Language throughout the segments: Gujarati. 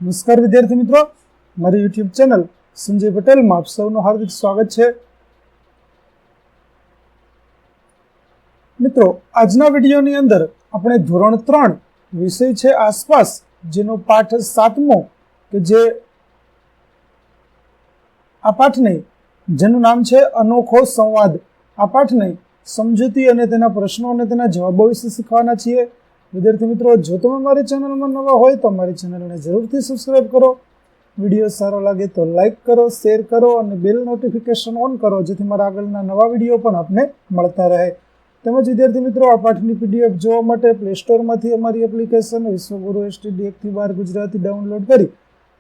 નમસ્કાર વિદ્યાર્થી મિત્રો, મારી યુટ્યુબ ચેનલ સંજય પટેલમાં આપ સૌનું હાર્દિક સ્વાગત છે. મિત્રો, આજના વિડીયોની અંદર આપણે ધોરણ 3 વિષય છે આસપાસ, જેનો પાઠ 7મો કે જે આ પાઠની જેનું નામ છે અનોખો સંવાદ, આ પાઠની સમજૂતી અને તેના પ્રશ્નો અને તેના જવાબો વિશે શીખવાના છીએ. વિદ્યાર્થી મિત્રો, જો તમે મારી ચેનલમાં નવા હોય તો મારી ચેનલને જરૂરથી સબસ્ક્રાઇબ કરો. વિડીયો સારો લાગે તો લાઇક કરો, શેર કરો અને બેલ નોટિફિકેશન ઓન કરો, જેથી મારા આગળના નવા વિડીયો પણ આપને મળતા રહે. તેમજ વિદ્યાર્થી મિત્રો, આ પાઠની પીડીએફ જોવા માટે પ્લે સ્ટોરમાંથી અમારી એપ્લિકેશન વિશ્વગુરુ STD 1 થી 12 ગુજરાતી ડાઉનલોડ કરી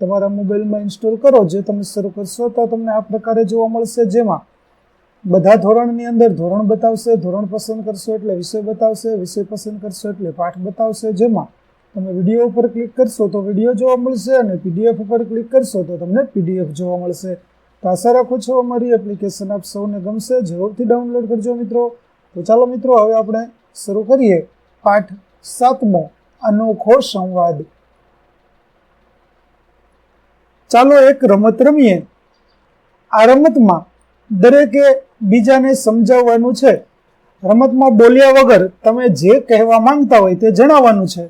તમારા મોબાઈલમાં ઇન્સ્ટોલ કરો. જે તમે શરૂ કરશો તો તમને આ પ્રકારે જોવા મળશે, જેમાં બધા ધોરણની અંદર ધોરણ બતાવશે, ધોરણ પસંદ કરશો એટલે વિષય બતાવશે, વિષય પસંદ કરશો એટલે પાઠ બતાવશે. જેમાં તમે વિડીયો ઉપર ક્લિક કરશો તો વિડીયો જોવા મળશે અને PDF ઉપર ક્લિક કરશો તો તમને PDF જોવા મળશે. તો આશા રાખું છું અમારી એપ્લિકેશન આપ સૌને ગમશે. જરૂરથી ડાઉનલોડ કરજો મિત્રો. તો ચાલો મિત્રો, હવે આપણે શરૂ કરીએ પાઠ 7મો અનોખો સંવાદ. ચાલો એક રમત રમીએ. આ રમતમાં દરેકે બીજાને સમજાવવાનું છે. રમતમાં બોલ્યા વગર તમે જે કહેવા માંગતા હોય તે જણાવવાનું છે.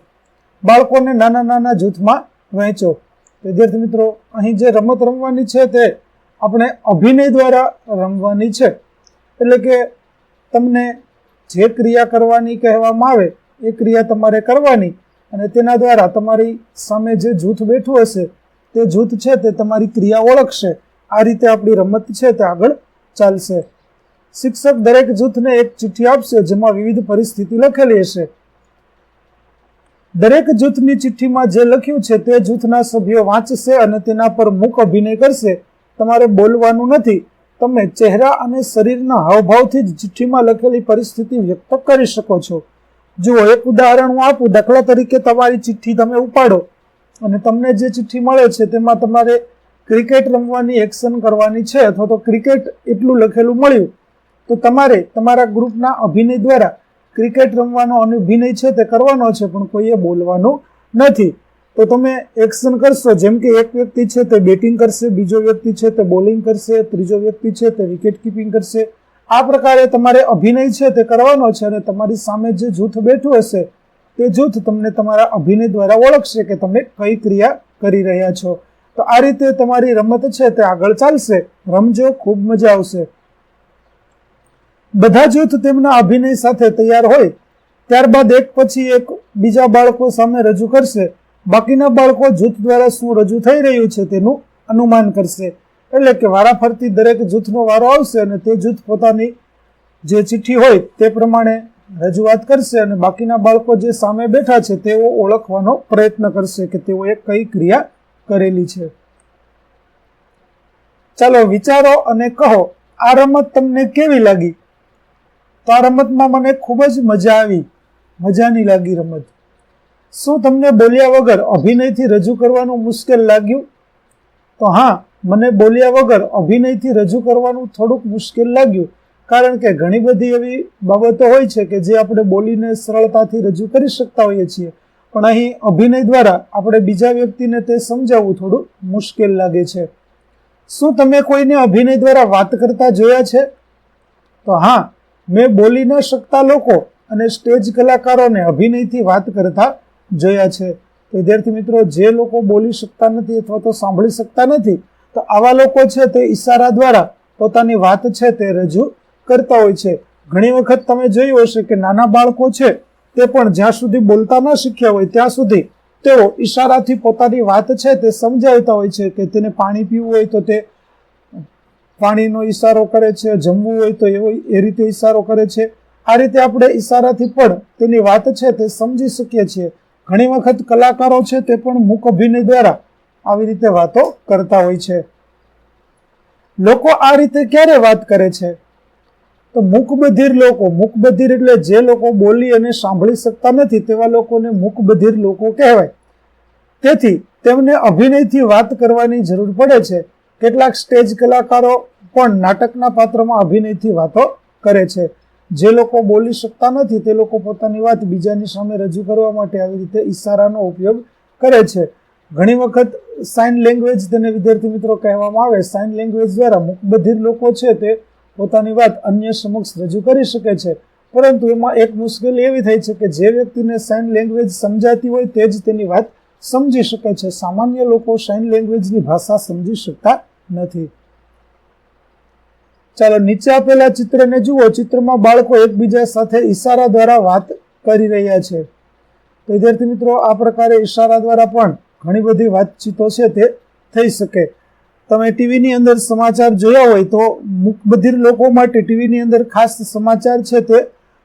બાળકોને નાના નાના જૂથમાં વહેંચો. વિદ્યાર્થી મિત્રો, અહીં જે રમત રમવાની છે તે આપણે અભિનય દ્વારા રમવાની છે. એટલે કે તમને જે ક્રિયા કરવાની કહેવામાં આવે એ ક્રિયા તમારે કરવાની અને તેના દ્વારા તમારી સામે જે જૂથ બેઠું હશે તે જૂથ છે તે તમારી ક્રિયા ઓળખશે. આ રીતે આપણી રમત છે તે આગળ ચાલશે. શિક્ષક દરેક જૂથને એક ચિઠ્ઠી આપશે, જેમાં વિવિધ પરિસ્થિતિ લખેલી હશે. દરેક જૂથની ચિઠ્ઠીમાં જે લખ્યું છે તે જૂથના સભ્યો વાંચશે અને તેના પર મૂક અભિનય કરશે. તમારે બોલવાનું નથી. તમે ચહેરા અને શરીરના હાવભાવથી જ ચિઠ્ઠીમાં લખેલી પરિસ્થિતિ વ્યક્ત કરી શકો છો. જુઓ, એક ઉદાહરણ હું આપું. દાખલા તરીકે તમારી ચિઠ્ઠી તમે ઉપાડો અને તમને જે ચિઠ્ઠી મળે છે તેમાં તમારે ક્રિકેટ રમવાની એક્શન કરવાની છે, અથવા તો ક્રિકેટ એટલું લખેલું મળ્યું, તો તમારે તમારા ગ્રુપના અભિનય દ્વારા ક્રિકેટ રમવાનો અભિનય છે તે કરવાનો છે, પણ કોઈએ બોલવાનું નથી. તો તમે એક્શન કરશો, જેમ કે એક વ્યક્તિ છે તે બેટિંગ કરશે, બીજો વ્યક્તિ છે તે બોલિંગ કરશે, ત્રીજો વ્યક્તિ છે તે વિકેટ કીપિંગ કરશે. આ પ્રકારે તમારે અભિનય છે તે કરવાનો છે અને તમારી સામે જે જૂથ બેઠું હશે તે જૂથ તમને તમારા અભિનય દ્વારા ઓળખશે કે તમે કઈ ક્રિયા કરી રહ્યા છો. તો આ રીતે તમારી રમત છે તે આગળ ચાલશે. રમજો, ખૂબ મજા આવશે. બધા જૂથ તેમના અભિનય સાથે તૈયાર હોય ત્યારબાદ એક પછી એક બીજા બાળકો સામે રજૂ કરશે. બાકીના બાળકો જૂથ દ્વારા શું રજૂ થઈ રહ્યું છે તેનું અનુમાન કરશે. એટલે કે વારાફરતી દરેક જૂથનો વારો આવશે અને તે જૂથ પોતાની જે ચિઠ્ઠી હોય તે પ્રમાણે રજૂઆત કરશે અને બાકીના બાળકો જે સામે બેઠા છે તેઓ ઓળખવાનો પ્રયત્ન કરશે કે તેઓએ કઈ ક્રિયા કરેલી છે. ચાલો વિચારો અને કહો, આ રમત તમને કેવી લાગી? તો આ રમતમાં મને ખૂબ જ મજા આવી. મજાની લાગી રમત. શું તમને બોલ્યા વગર અભિનયથી રજૂ કરવાનું મુશ્કેલ લાગ્યું? તો હા, મને બોલ્યા વગર અભિનયથી રજૂ કરવાનું થોડુંક મુશ્કેલ લાગ્યું, કારણ કે ઘણી બધી એવી બાબતો હોય છે કે જે આપણે બોલીને સરળતાથી રજૂ કરી શકતા હોઈએ છીએ, પણ અહીં અભિનય દ્વારા આપણે બીજા વ્યક્તિને તે સમજાવવું થોડું મુશ્કેલ લાગે છે. શું તમે કોઈને અભિનય દ્વારા વાત કરતા જોયા છે? તો હા, મેં બોલી ન શકતા લોકો અને સ્ટેજ કલાકારોને અભિનયથી વાત કરતા જોયા છે. તો વિદ્યાર્થી મિત્રો, જે લોકો બોલી શકતા નથી અથવા તો સાંભળી શકતા નથી, તો આવા લોકો છે તે ઈશારા દ્વારા પોતાની વાત છે તે રજૂ કરતા હોય છે. ઘણી વખત તમે જોયું હશે કે નાના બાળકો છે તે પણ જ્યાં સુધી બોલતા ન શીખ્યા હોય ત્યાં સુધી તેઓ ઈશારાથી પોતાની વાત છે તે સમજાવતા હોય છે. કે તેને પાણી પીવું હોય તો તે પાણીનો ઈશારો કરે છે, જમવું હોય તો એ રીતે ઈશારો કરે છે. આ રીતે આપણે ઈશારાથી પણ તેની વાત છે તે સમજી શકીએ છીએ. ઘણી વખત કલાકારો છે તે પણ મૂક અભિનય દ્વારા આવી રીતે વાતો કરતા હોય છે. લોકો આ રીતે ક્યારે વાત કરે છે? તો મૂકબધિર લોકો. મૂકબધિર એટલે જે લોકો બોલી અને સાંભળી શકતા નથી તેવા લોકોને મૂકબધિર લોકો કહેવાય. તેથી તેમને અભિનયથી વાત કરવાની જરૂર પડે છે. કેટલાક સ્ટેજ કલાકારો પણ નાટકના પાત્રમાં અભિનયથી વાતો કરે છે. જે લોકો બોલી શકતા નથી તે લોકો પોતાની વાત બીજાની સામે રજૂ કરવા માટે આવી રીતે ઈશારાનો ઉપયોગ કરે છે. ઘણી વખત સાઇન લેંગ્વેજ તેને વિદ્યાર્થી મિત્રો કહેવામાં આવે. સાઇન લેંગ્વેજ દ્વારા મૂકબધિર લોકો છે તે પોતાની વાત અન્ય સમક્ષ રજૂ કરી શકે છે, પરંતુ એમાં એક મુશ્કેલી એવી થાય છે કે જે વ્યક્તિને સાઇન લેંગ્વેજ સમજાતી હોય તે જ તેની વાત સમજી શકે છે. સામાન્ય લોકો સાઇન લેંગ્વેજની ભાષા સમજી શકતા નથી. ચાલો નીચે આપેલા ચિત્રને જુઓ. ચિત્રમાં બાળકો એકબીજા સાથે ઈશારા દ્વારા વાત કરી રહ્યા છે. તો વિદ્યાર્થી મિત્રો, આ પ્રકારે ઈશારા દ્વારા પણ ઘણી બધી વાતચીતો છે તે થઈ શકે. તમે ટીવીની અંદર સમાચાર જોયા હોય તો મૂકબધિર લોકો માટે ટીવીની અંદર ખાસ સમાચાર છે તે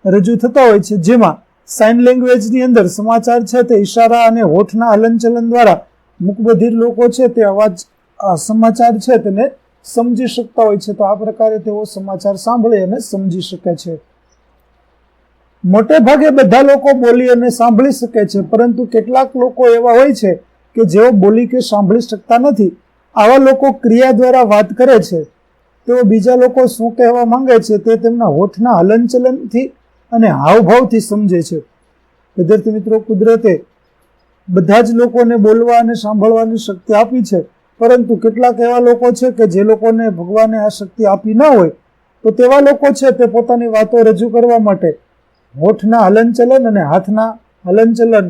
રજૂ થતા હોય છે, જેમાં સાઇન લેંગ્વેજની અંદર સમાચાર છે તે ઈશારા અને હોઠના હલનચલન દ્વારા મૂકબધિર લોકો છે તે અવાજ સમાચાર છે તેને સમજી શકતા હોય છે. તો આ પ્રકારે તેઓ સમાચાર સાંભળી અને સમજી શકે છે. મોટે ભાગે બધા લોકો બોલી અને સાંભળી શકે છે, પરંતુ કેટલાક લોકો એવા હોય છે કે જેઓ બોલી કે સાંભળી શકતા નથી. આવા લોકો ક્રિયા દ્વારા વાત કરે છે. તેઓ બીજા લોકો શું કહેવા માંગે છે તે તેમના હોઠના હલનચલનથી અને હાવભાવથી સમજે છે. વિદ્યાર્થી મિત્રો, કુદરતે બધા જ લોકોને બોલવા અને સાંભળવાની શક્તિ આપી છે, પરંતુ કેટલાક એવા લોકો છે કે જે લોકોને ભગવાને આ શક્તિ આપી ન હોય, તો તેવા લોકો છે તે પોતાની વાતો રજૂ કરવા માટે હોઠના હલનચલન અને હાથના હલનચલન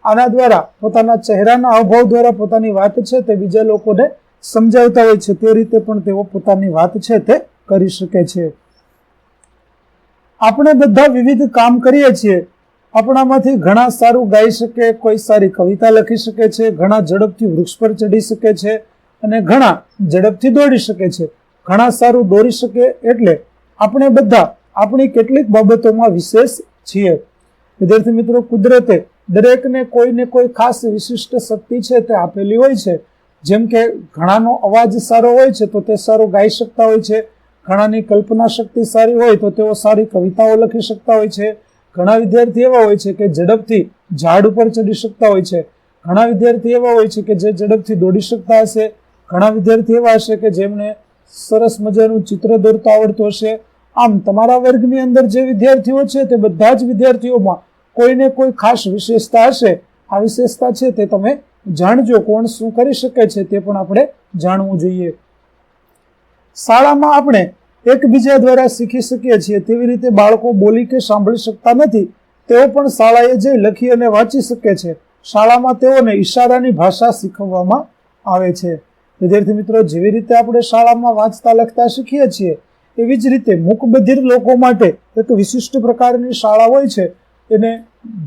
આના દ્વારા, પોતાના ચહેરાના હાવભાવ દ્વારા પોતાની વાત છે તે બીજા લોકોને સમજાવતા હોય છે. તે રીતે પણ તેઓ પોતાની વાત છે તે કરી શકે છે. આપણે બધા વિવિધ કામ કરીએ છીએ. આપણામાંથી ઘણા સારું ગાઈ શકે, કોઈ સારી કવિતા લખી શકે છે, ઘણા ઝડપથી વૃક્ષ પર ચડી શકે છે અને ઘણા ઝડપથી દોડી શકે છે, ઘણા સારું દોરી શકે. એટલે આપણે બધા આપણી કેટલીક બાબતોમાં વિશેષ છીએ. વિદ્યાર્થી મિત્રો, કુદરતે દરેકને કોઈને કોઈ ખાસ વિશિષ્ટ શક્તિ છે તે આપેલી હોય છે. જેમ કે ઘણાનો અવાજ સારો હોય છે તો તે સારું ગાઈ શકતા હોય છે, ઘણાની કલ્પના શક્તિ સારી હોય તો તેઓ સારી કવિતાઓ લખી શકતા હોય છે, ઘણા વિદ્યાર્થી એવા હોય છે કે ઝડપથી ઝાડ ઉપર ચડી શકતા હોય છે, ઘણા વિદ્યાર્થી એવા હોય છે કે જે ઝડપથી દોડી શકતા હશે, ઘણા વિદ્યાર્થી એવા હશે કે જેમને સરસ મજાનું ચિત્ર દોરતા આવડતું હશે. આમ તમારા વર્ગની અંદર જે વિદ્યાર્થીઓ છે તે બધા જ વિદ્યાર્થીઓમાં કોઈને કોઈ ખાસ વિશેષતા હશે. આ વિશેષતા છે તે તમે જાણજો. કોણ શું કરી શકે છે તે પણ આપણે જાણવું જોઈએ. શાળામાં આપણે એકબીજા દ્વારા શીખી શકીએ છીએ, તેવી રીતે બાળકો બોલી કે સાંભળી શકતા નથી, તેઓ પણ શાળાએ જઈ લખી અને વાંચી શકે છે. શાળામાં તેઓને ઈશારાની ભાષા શીખવવામાં આવે છે. વિદ્યાર્થી મિત્રો, જેવી રીતે આપણે શાળામાં વાંચતા લખતા શીખીએ છીએ, એવી જ રીતે મૂકબધિર લોકો માટે એક વિશિષ્ટ પ્રકારની શાળા હોય છે,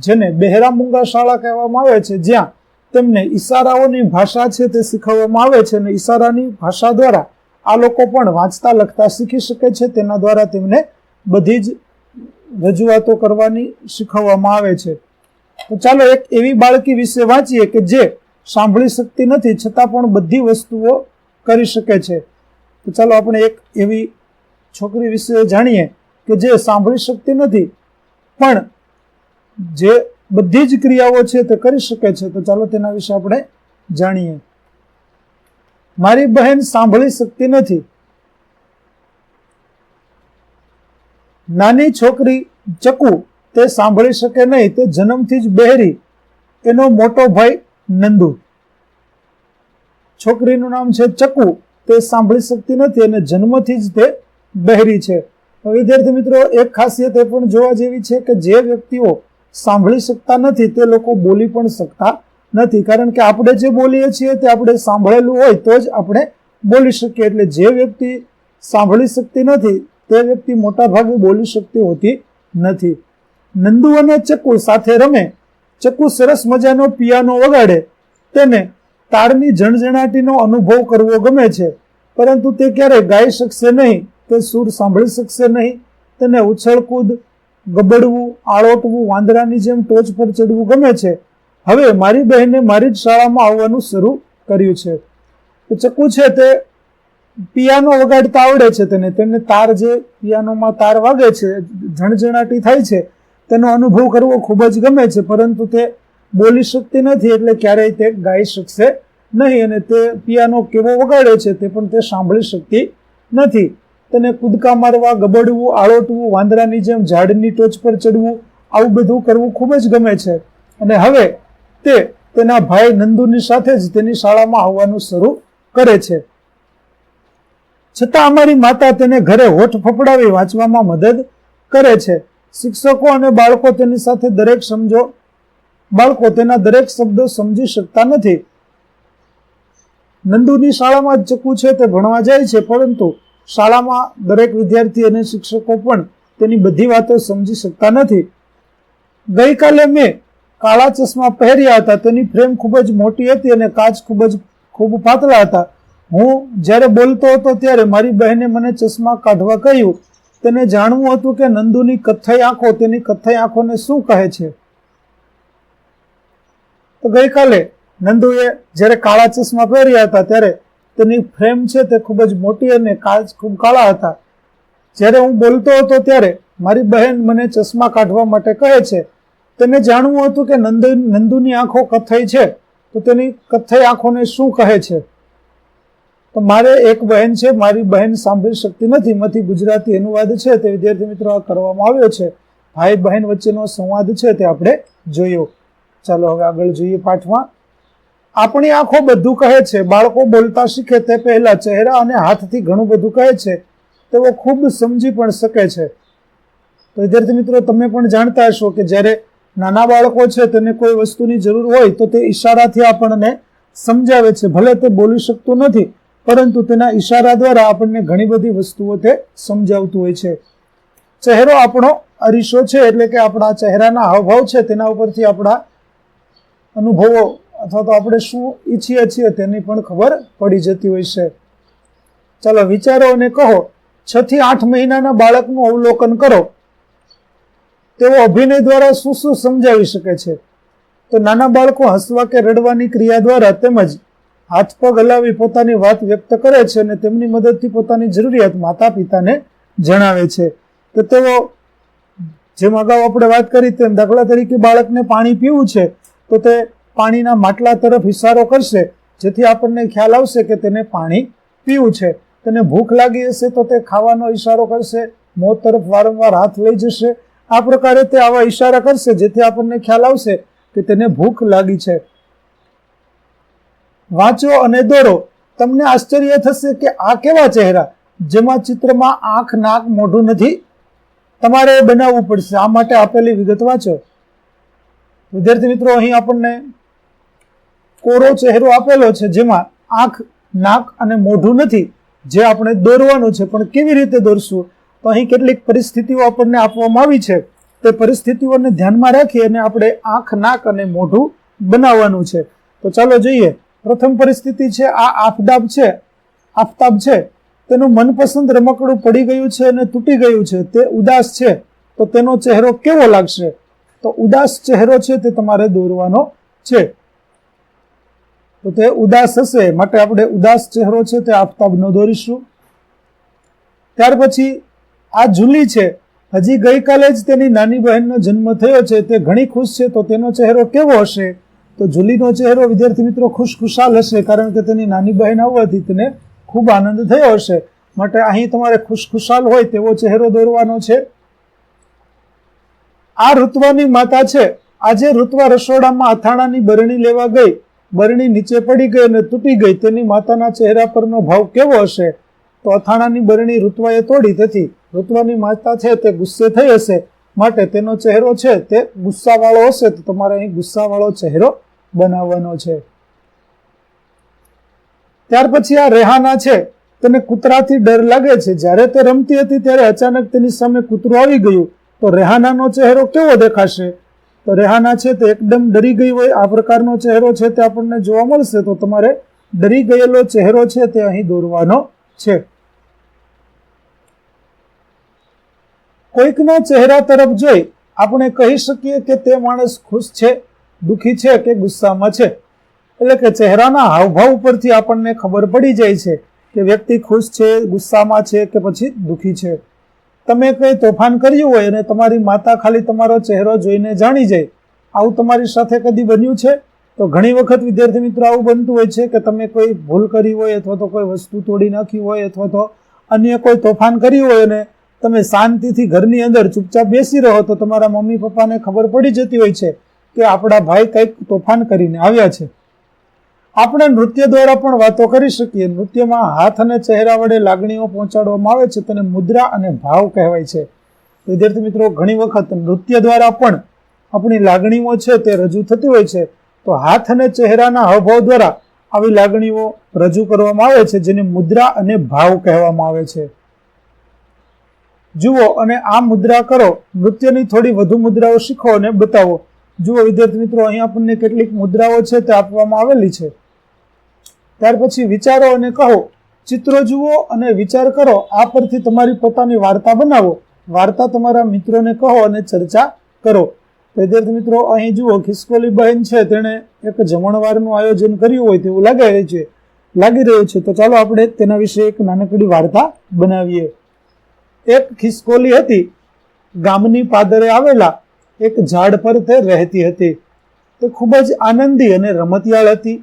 જેને બહેરા મૂંગા શાળા કહેવામાં આવે છે, જ્યાં તેમને ઈશારાઓની ભાષા છે તે શીખવવામાં આવે છે અને ઈશારાની ભાષા દ્વારા આ લોકો પણ વાંચતા લખતા શીખી શકે છે. તેના દ્વારા તેમને બધી જ રજૂઆતો કરવાની શીખવવામાં આવે છે. તો ચાલો એક એવી બાળકી વિશે વાંચીએ કે જે સાંભળી શકતી નથી છતાં પણ બધી વસ્તુઓ કરી શકે છે. તો ચાલો આપણે એક એવી છોકરી વિશે જાણીએ કે જે સાંભળી શકતી નથી પણ જે બધી જ ક્રિયાઓ છે તે કરી શકે છે. તો ચાલો તેના વિશે આપણે જાણીએ. મારી બહેન સાંભળી શકતી નથી. નાની છોકરી ચકુ તે સાંભળી શકે નહીં, તે જન્મથી જ બહેરી. એનો મોટો ભાઈ નંદુ. છોકરીનું નામ છે ચકુ, તે સાંભળી શકતી નથી અને જન્મથી જ તે બહેરી છે. વિદ્યાર્થી મિત્રો, એક ખાસિયત એ પણ જોવા જેવી છે કે જે વ્યક્તિઓ સાંભળી શકતા નથી તે લોકો બોલી પણ શકતા નથી, કારણ કે આપણે જે બોલીએ છીએ તે આપણે સાંભળેલું હોય તો જ આપણે બોલી શકીએ. એટલે જે વ્યક્તિ સાંભળી શકતી નથી તે વ્યક્તિ મોટા ભાગે બોલી શકતી હોતી નથી. નંદુ અને ચક્કુ સાથે રમે. ચક્કુ સરસ મજાનો પિયાનો વગાડે. તેને તાળની ઝણઝણાટીનો અનુભવ કરવો ગમે છે, પરંતુ તે ક્યારેય ગાઈ શકશે નહીં, તે સૂર સાંભળી શકશે નહીં. તેને ઉછળકૂદ, ગબડવું, આળોટવું, વાંદરાની જેમ ટોચ પર ચડવું ગમે છે. હવે મારી બહેને મારી જ શાળામાં આવવાનું શરૂ કર્યું છે. તો ચક્કુ છે તે પિયાનો વગાડતા આવડે છે. તેને તાર, જે પિયાનોમાં તાર વાગે છે, ઝણઝણાટી થાય છે, તેનો અનુભવ કરવો ખૂબ જ ગમે છે, પરંતુ તે બોલી શકતી નથી, એટલે ક્યારેય તે ગાઈ શકશે નહીં અને તે પિયાનો કેવો વગાડે છે તે પણ તે સાંભળી શકતી નથી. તેને કૂદકા મારવા, ગબડવું, આળોટવું, વાંદરાની જેમ ઝાડની ટોચ પર ચડવું, આવું બધું કરવું ખૂબ જ ગમે છે. અને હવે તે તેના ભાઈ નંદુની સાથે જ તેની શાળામાં આવવાનું શરૂ કરે છે. છતાં અમારી માતા તેને ઘરે હોઠ ફફડાવી વાંચવામાં મદદ કરે છે. શિક્ષકો અને બાળકો તેની સાથે બાળકો તેના દરેક શબ્દો સમજી શકતા નથી. નંદુની શાળામાં જ ચકુ છે તે ભણવા જાય છે, પરંતુ શાળામાં દરેક વિદ્યાર્થી અને શિક્ષકો પણ તેની બધી વાતો સમજી શકતા નથી. ગઈકાલે મેં કાળા ચશ્મા પહેર્યા હતા. તેની ફ્રેમ ખૂબ જ મોટી હતી અને કાચ ખૂબ પાતળા હતા. હું જ્યારે બોલતો હતો ત્યારે મારી બહેને મને ચશ્મા કાઢવા કહ્યું. તેને જાણવું હતું કે નંદુની કથ્થઈ આંખો તેની કથ્થઈ આંખોને શું કહે છે. તો ગઈકાલે નંદુએ જ્યારે કાળા ચશ્મા પહેર્યા હતા ત્યારે તેની ફ્રેમ છે તે ખૂબ જ મોટી અને કાચ ખૂબ કાળા હતા. જ્યારે હું બોલતો હતો ત્યારે મારી બહેન મને ચશ્મા કાઢવા માટે કહે છે. તેને જાણવું હતું કે નંદુની આંખો કથ્થઈ છે, તો તેની કથ્થઈ આંખોને શું કહે છે. તો મારે એક બહેન છે, મારી બહેન સાંભળી શકતી નથી માંથી ગુજરાતી અનુવાદ છે તે વિદ્યાર્થી મિત્રો કરવામાં આવ્યો છે. ભાઈ બહેન વચ્ચેનો સંવાદ છે તે આપણે જોયો. ચાલો હવે આગળ જોઈએ પાઠમાં. આપણી આંખો બધું કહે છે. બાળકો બોલતા શીખે તે પહેલા ચહેરા અને હાથથી ઘણું બધું કહે છે. તેઓ ખૂબ સમજી પણ શકે છે. તો વિદ્યાર્થી મિત્રો, તમે પણ જાણતા હશો કે જ્યારે નાના બાળકો છે તેને કોઈ વસ્તુની જરૂર હોય તો તે ઈશારાથી આપણને સમજાવે છે. ભલે તે બોલી શકતું નથી, પરંતુ તેના ઈશારા દ્વારા આપણને ઘણી બધી વસ્તુઓ તે સમજાવતું હોય છે. ચહેરો આપણો અરીસો છે, એટલે કે આપણા ચહેરાના હાવભાવ છે તેના ઉપરથી આપણા અનુભવો અથવા તો આપણે શું ઈચ્છીએ છીએ તેની પણ ખબર પડી જતી હોય છે. ચાલો વિચારો અને કહો. 6 થી 8 મહિનાના બાળકનું અવલોકન કરો. તેઓ અભિનય દ્વારા શું શું સમજાવી શકે છે. તો નાના બાળકો હસવા કે રડવાની ક્રિયા દ્વારા તેમજ હાથ પગ હલાવી પોતાની વાત વ્યક્ત કરે છે અને તેમની મદદથી પોતાની જરૂરિયાત માતા પિતાને જણાવે છે. તો તેઓ જેમ અગાઉ આપણે વાત કરી તેમ દાખલા તરીકે બાળકને પાણી પીવું છે તો તે પાણીના માટલા તરફ ઇશારો કરશે, જેથી આપણને ખ્યાલ આવશે કે તેને પાણી પીવું છે. તેને ભૂખ લાગી હશે તો તે ખાવાનો ઈશારો કરશે, મોં તરફ વારંવાર હાથ લઈ જશે. આ પ્રકારે તે આવા ઈશારા કરશે જેથી આપણને ખ્યાલ આવશે કે તેને ભૂખ લાગી છે. વાંચો અને દોરો. તમને આશ્ચર્ય થશે કે આ કેવા ચહેરા જેમાં ચિત્રમાં આંખ, નાક, મોઢું નથી. તમારે બનાવવું પડશે. આ માટે આપેલી વિગત વાંચો. વિદ્યાર્થી મિત્રો, અહીં આપણને કોરો ચહેરો આપેલો છે જેમાં આંખ, નાક અને મોઢું નથી, જે આપણે દોરવાનું છે. પણ કેવી રીતે દોરશું? તો અહીં કેટલીક પરિસ્થિતિઓ આપણને આપવામાં આવી છે. તે પરિસ્થિતિઓને ધ્યાનમાં રાખી અને આપણે આંખ, નાક અને મોઢું બનાવવાનું છે. તો ચાલો જોઈએ. પ્રથમ પરિસ્થિતિ છે આ આફતાબ છે. તેનું મનપસંદ રમકડું પડી ગયું છે અને તૂટી ગયું છે. તે ઉદાસ છે. તો તેનો ચહેરો કેવો લાગશે? તો ઉદાસ ચહેરો છે તે તમારે દોરવાનો છે. તો તે ઉદાસ હશે, માટે આપણે ઉદાસ ચહેરો છે તે આફતાબનો દોરીશું. ત્યાર પછી આ જુલી છે. હજી ગઈકાલે જ તેની નાની બહેનનો જન્મ થયો છે. તે ઘણી ખુશ છે. તો તેનો ચહેરો કેવો હશે? તો જુલીનો ચહેરો વિદ્યાર્થી મિત્રો ખુશખુશાલ હશે, કારણ કે તેની નાની બહેન આવવાથી તેને ખૂબ આનંદ થયો હશે. માટે અહીં તમારે ખુશખુશાલ હોય તેવો ચહેરો દોરવાનો છે. આ ઋત્વાની માતા છે. આજે ઋત્વા રસોડામાં અથાણાની બરણી લેવા ગઈ. બરણી નીચે પડી ગઈ અને તૂટી ગઈ. તેની માતાના ચહેરા પરનો ભાવ કેવો હશે? તો અથાણાની બરણી ઋત્વાએ તોડી, તેથી ઋત્વાની માતા છે તે ગુસ્સે થઈ હશે. માટે તેનો ચહેરો છે તે ગુસ્સાવાળો હશે. તો તમારે અહીં ગુસ્સાવાળો ચહેરો બનાવવાનો છે. ત્યાર પછી આ રેહાના છે. તેને કૂતરાથી ડર લાગે છે. જ્યારે તે રમતી હતી ત્યારે અચાનક તેની સામે કૂતરું આવી ગયું. તો રેહાનાનો ચહેરો કેવો દેખાશે? તો રેહાના છે તે એકદમ ડરી ગઈ હોય આ પ્રકારનો ચહેરો છે તે આપણને જોવા મળશે. તો તમારે ડરી ગયેલો ચહેરો છે તે અહીં દોરવાનો છે. કોઈકના ચહેરા તરફ જોઈ આપણે કહી શકીએ કે તે માણસ ખુશ છે, દુઃખી છે કે ગુસ્સામાં છે. એટલે કે ચહેરાના હાવભાવ ઉપરથી આપણને ખબર પડી જાય છે કે વ્યક્તિ ખુશ છે, ગુસ્સામાં છે કે પછી દુઃખી છે. તમે કંઈ તોફાન કર્યું હોય અને તમારી માતા ખાલી તમારો ચહેરો જોઈને જાણી જાય, આવું તમારી સાથે કદી બન્યું છે? તો ઘણી વખત વિદ્યાર્થી મિત્રો આવું બનતું હોય છે કે તમે કોઈ ભૂલ કરી હોય અથવા તો કોઈ વસ્તુ તોડી નાખી હોય અથવા તો અન્ય કોઈ તોફાન કર્યું હોય અને તમે શાંતિથી ઘરની અંદર ચૂપચાપ બેસી રહો તો તમારા મમ્મી પપ્પાને ખબર પડી જતી હોય છે કે આપણા ભાઈ કંઈક તોફાન કરીને આવ્યા છે. આપણે નૃત્ય દ્વારા પણ વાતો કરી શકીએ. નૃત્યમાં હાથ અને ચહેરા વડે લાગણીઓ પહોંચાડવામાં આવે છે, તેને મુદ્રા અને ભાવ કહેવાય છે. વિદ્યાર્થી મિત્રો, ઘણી વખત નૃત્ય દ્વારા પણ આપણી લાગણીઓ છે તે રજૂ થતી હોય છે. તો હાથ અને ચહેરાના હાવભાવ દ્વારા આવી લાગણીઓ રજૂ કરવામાં આવે છે, જેને મુદ્રા અને ભાવ કહેવામાં આવે છે. જુઓ અને આ મુદ્રા કરો. નૃત્યની થોડી વધુ મુદ્રાઓ શીખો અને બતાવો. જુઓ વિદ્યાર્થી મિત્રો, અહીં આપણને કેટલીક મુદ્રાઓ છે તે આપવામાં આવેલી છે. ત્યાર પછી વિચારો અને કહો. ચિત્રો જુઓ અને વિચાર કરો. આ પરથી તમારી પોતાની વાર્તા બનાવો. વાર્તા તમારા મિત્રોને કહો અને ચર્ચા કરો. વિદ્યાર્થી મિત્રો, અહીં જુઓ ખિસકોલી બહેન છે, તેણે એક જમણવારનું આયોજન કર્યું હોય તેવું લાગી રહ્યું છે. તો ચાલો આપણે તેના વિશે એક નાનકડી વાર્તા બનાવીએ. એક ખિસકોલી હતી. ગામની પાદરે આવેલા એક ઝાડ પર તે રહેતી હતી. તે ખૂબ જ આનંદી અને રમતિયાળ હતી.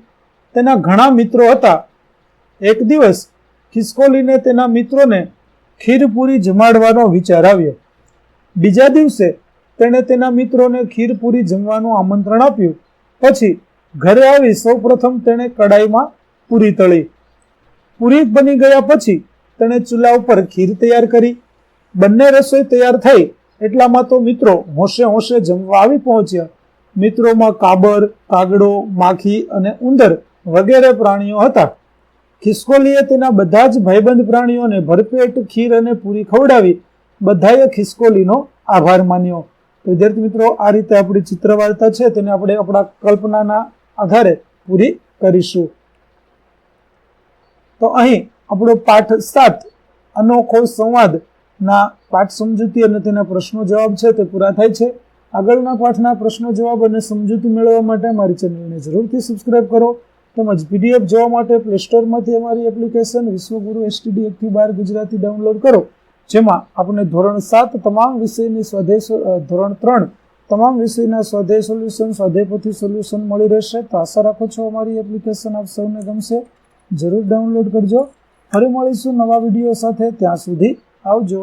તેના ઘણા મિત્રો હતા. એક દિવસ ખિસકોલીને તેના મિત્રોને ખીરપુરી જમાડવાનો વિચાર આવ્યો. બીજા દિવસે તેણે તેના મિત્રોને ખીરપુરી જમવાનું આમંત્રણ આપ્યું. પછી ઘરે આવી સૌપ્રથમ તેણે કડાઈમાં પૂરી તળી. પૂરી બની ગયા પછી તેણે ચૂલા ઉપર ખીર તૈયાર કરી. બંને રસોઈ તૈયાર થઈ એટલામાં તો મિત્રો હોંશે હોંશે જમવા આવી પહોંચ્યા. મિત્રોમાં કાબર, કાગડો, માખી અને ઉંદર વગેરે પ્રાણીઓ હતા. ખિસકોલીએ તેના બધા જ ભાઈબંધ પ્રાણીઓને ભરપેટ ખીર અને પૂરી ખવડાવી. બધાએ ખિસકોલીનો આભાર માન્યો. વિદ્યાર્થી મિત્રો, આ રીતે આપણી ચિત્ર વાર્તા છે તેને આપણે આપણા કલ્પનાના આધારે પૂરી કરીશું. તો અહીં આપણો પાઠ 7 અનોખો સંવાદ ના પાઠ સમજૂતી અને તેના પ્રશ્નો જવાબ છે તે પૂરા થાય છે. આગળના પાઠના પ્રશ્નો જવાબ અને સમજૂતી મેળવવા માટે અમારી ચેનલને જરૂરથી સબસ્ક્રાઇબ કરો. તેમજ પીડીએફ જોવા માટે પ્લે સ્ટોરમાંથી અમારી એપ્લિકેશન વિશ્વગુરુ STD 1 થી 12 ગુજરાતી ડાઉનલોડ કરો, જેમાં આપણે ધોરણ 7 તમામ વિષયની ધોરણ 3 તમામ વિષયના સ્વાધ્યાય સોલ્યુશન, સ્વાધ્યાયપોથી સોલ્યુશન મળી રહેશે. તો આશા રાખું છું અમારી એપ્લિકેશન આપ સૌને ગમશે. જરૂર ડાઉનલોડ કરજો. ફરી મળીશું નવા વિડીયો સાથે. ત્યાં સુધી આવજો.